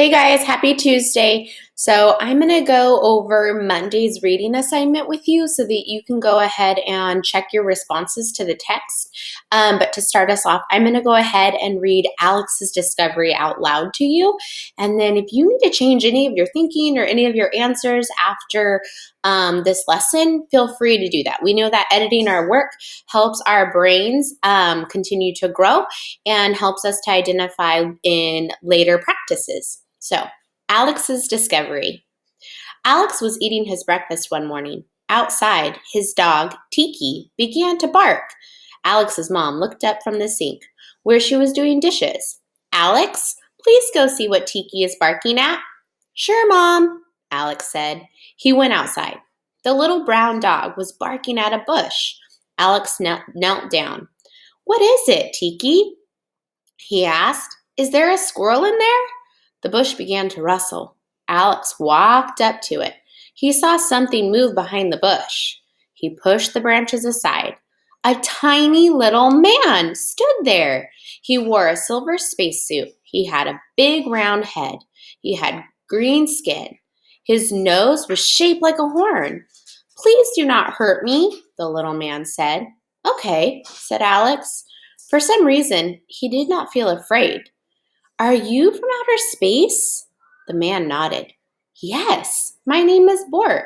Hey guys, happy Tuesday. So, I'm going to go over Monday's reading assignment with you so that you can go ahead and check your responses to the text. But to start us off, I'm going to go ahead and read Alex's discovery out loud to you. And then, if you need to change any of your thinking or any of your answers after this lesson, feel free to do that. We know that editing our work helps our brains continue to grow and helps us to identify in later practices. So, Alex's discovery. Alex was eating his breakfast one morning. Outside, his dog, Tiki, began to bark. Alex's mom looked up from the sink, where she was doing dishes. Alex, please go see what Tiki is barking at. Sure, Mom, Alex said. He went outside. The little brown dog was barking at a bush. Alex knelt down. What is it, Tiki? He asked. Is there a squirrel in there? The bush began to rustle. Alex walked up to it. He saw something move behind the bush. He pushed the branches aside. A tiny little man stood there. He wore a silver spacesuit. He had a big round head. He had green skin. His nose was shaped like a horn. Please do not hurt me, the little man said. Okay, said Alex. For some reason, he did not feel afraid. Are you from outer space? The man nodded. Yes, my name is Bort.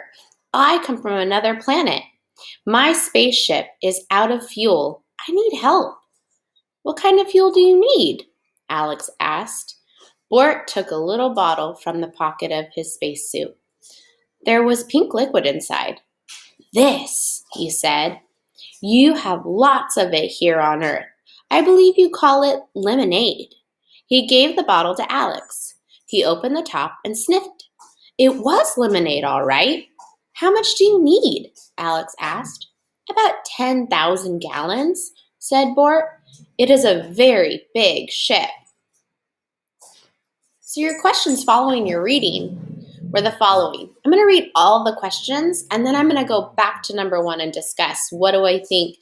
I come from another planet. My spaceship is out of fuel. I need help. What kind of fuel do you need? Alex asked. Bort took a little bottle from the pocket of his spacesuit. There was pink liquid inside. This, he said. You have lots of it here on Earth. I believe you call it lemonade. He gave the bottle to Alex. He opened the top and sniffed. It was lemonade, all right. How much do you need? Alex asked. About 10,000 gallons, said Bort. It is a very big ship. So your questions following your reading were the following. I'm going to read all the questions, and then I'm going to go back to number one and discuss what do I think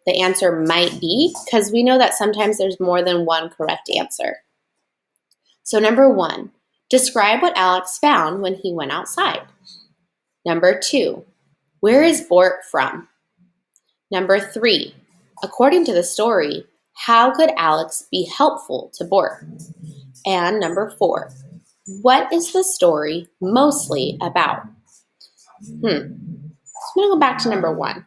the answer might be, because we know that sometimes there's more than one correct answer. So number one, describe what Alex found when he went outside. Number two, where is Bort from? Number three, according to the story, how could Alex be helpful to Bort? And number four, what is the story mostly about? I'm going to go back to number one.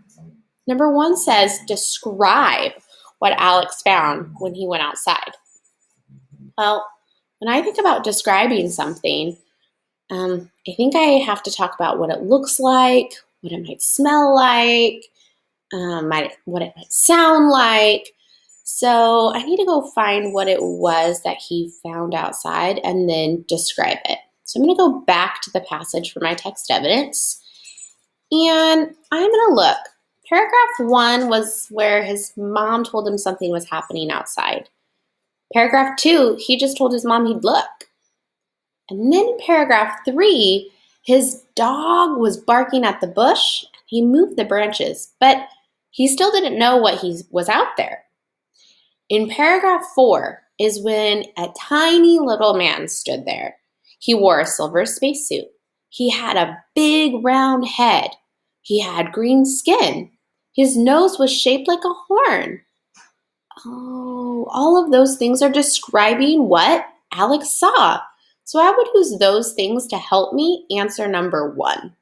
Number one says, describe what Alex found when he went outside. Well, when I think about describing something, I think I have to talk about what it looks like, what it might smell like, what it might sound like. So I need to go find what it was that he found outside and then describe it. So I'm going to go back to the passage for my text evidence, and I'm going to look. Paragraph 1 was where his mom told him something was happening outside. Paragraph 2, he just told his mom he'd look. And then in paragraph 3, his dog was barking at the bush. He moved the branches, but he still didn't know what he was out there. In paragraph 4 is when a tiny little man stood there. He wore a silver spacesuit. He had a big round head. He had green skin. His nose was shaped like a horn. Oh, all of those things are describing what Alex saw. So I would use those things to help me answer number 1.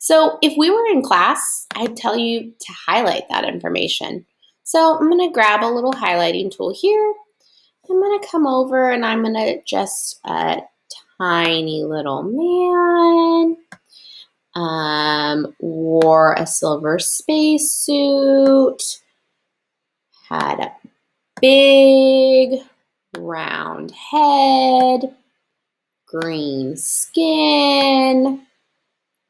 So if we were in class, I'd tell you to highlight that information. So I'm going to grab a little highlighting tool here. I'm going to come over and I'm going to just a tiny little man. Wore a silver spacesuit, had a big round head, green skin,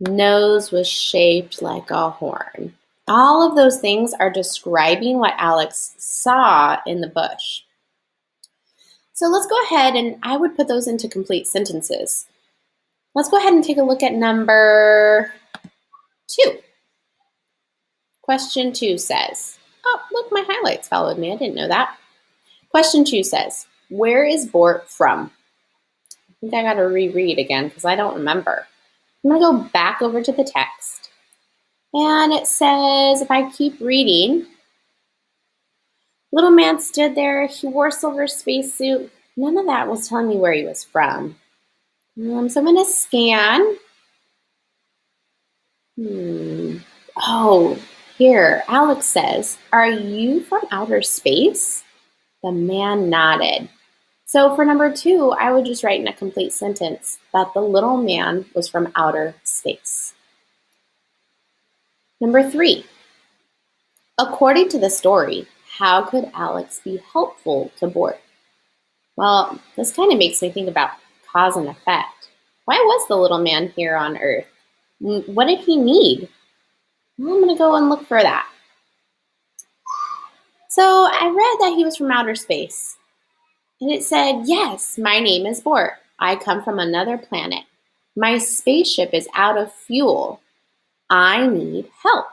nose was shaped like a horn. All of those things are describing what Alex saw in the bush. So let's go ahead and I would put those into complete sentences. Let's go ahead and take a look at number 2. Question 2 says, oh, look, my highlights followed me. I didn't know that. Question 2 says, where is Bort from? think I got to reread again because I don't remember. I'm going to go back over to the text. And it says, if I keep reading, little man stood there. He wore a silver spacesuit. None of that was telling me where he was from. So I'm going to scan. Oh, here, Alex says, "Are you from outer space?" The man nodded. So for number 2, I would just write in a complete sentence that the little man was from outer space. Number 3, according to the story, how could Alex be helpful to Bort? Well, this kind of makes me think about cause and effect. Why was the little man here on Earth? What did he need? Well, I'm going to go and look for that. So I read that he was from outer space. And it said, "Yes, my name is Bort. I come from another planet. My spaceship is out of fuel. I need help."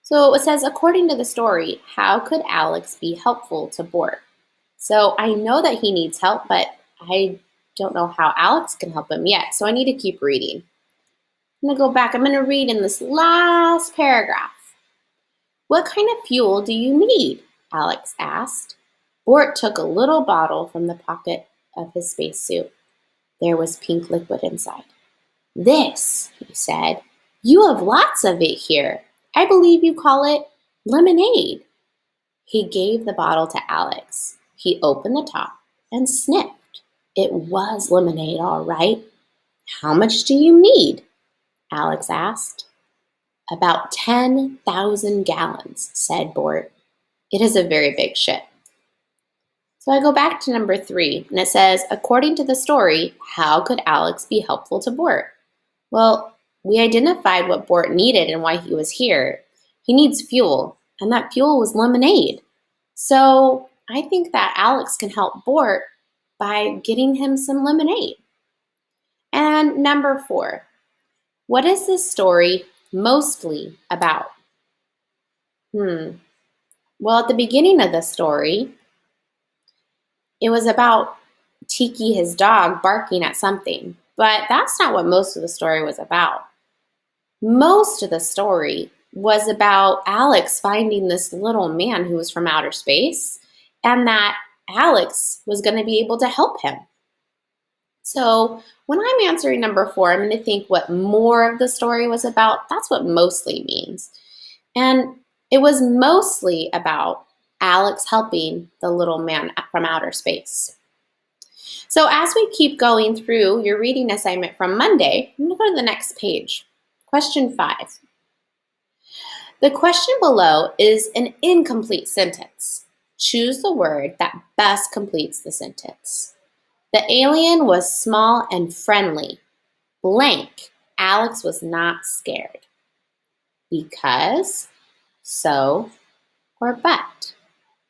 So it says, according to the story, how could Alex be helpful to Bort? So I know that he needs help, but I don't know how Alex can help him yet. So I need to keep reading. I'm going to go back. I'm going to read in this last paragraph. "What kind of fuel do you need?" Alex asked. Bort took a little bottle from the pocket of his spacesuit. There was pink liquid inside. "This," he said. "You have lots of it here. I believe you call it lemonade." He gave the bottle to Alex. He opened the top and sniffed. It was lemonade, all right. "How much do you need?" Alex asked. "About 10,000 gallons, said Bort. "It is a very big ship." So I go back to number 3, and it says, according to the story, how could Alex be helpful to Bort? Well, we identified what Bort needed and why he was here. He needs fuel, and that fuel was lemonade. So I think that Alex can help Bort by getting him some lemonade. And number 4, what is this story mostly about? Well, at the beginning of the story, it was about Tiki, his dog, barking at something. But that's not what most of the story was about. Most of the story was about Alex finding this little man who was from outer space, and that Alex was going to be able to help him. So when I'm answering number 4, I'm going to think what more of the story was about. That's what mostly means. And it was mostly about Alex helping the little man from outer space. So as we keep going through your reading assignment from Monday, I'm going to go to the next page. Question 5. The question below is an incomplete sentence. Choose the word that best completes the sentence. The alien was small and friendly. Blank. Alex was not scared. Because, so, or but.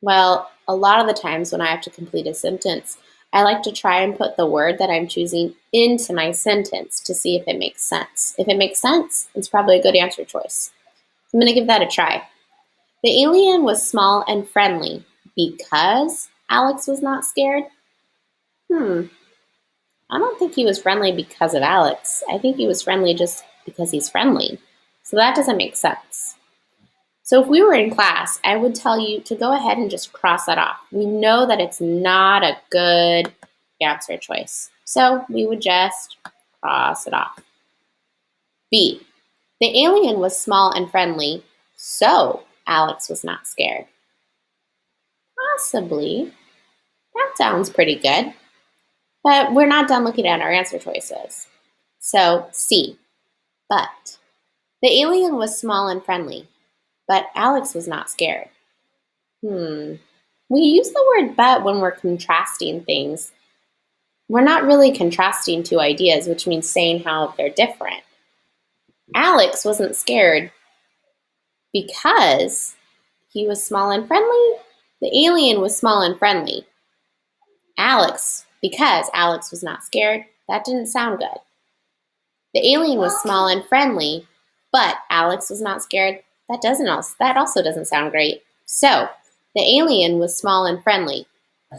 Well, a lot of the times when I have to complete a sentence, I like to try and put the word that I'm choosing into my sentence to see if it makes sense. If it makes sense, it's probably a good answer choice. I'm going to give that a try. The alien was small and friendly because Alex was not scared. I don't think he was friendly because of Alex. I think he was friendly just because he's friendly. So that doesn't make sense. So if we were in class, I would tell you to go ahead and just cross that off. We know that it's not a good answer choice. So we would just cross it off. B. The alien was small and friendly, so Alex was not scared. Possibly. That sounds pretty good. But we're not done looking at our answer choices. So C. But. The alien was small and friendly, but Alex was not scared. We use the word but when we're contrasting things. We're not really contrasting two ideas, which means saying how they're different. Alex wasn't scared because he was small and friendly. The alien was small and friendly. Alex, because Alex was not scared. That didn't sound good. The alien was small and friendly, but Alex was not scared. That also doesn't sound great. So, the alien was small and friendly.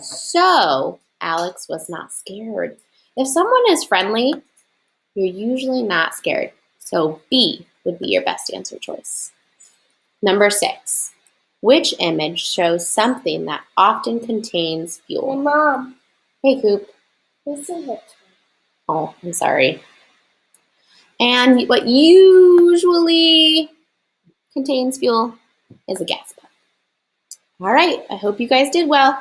So, Alex was not scared. If someone is friendly, you're usually not scared. So B would be your best answer choice. Number 6. Which image shows something that often contains Hey, fuel? Mom, Hey, Coop. this is it. Oh, I'm sorry. And what usually contains fuel is a gas pump. All right, I hope you guys did well.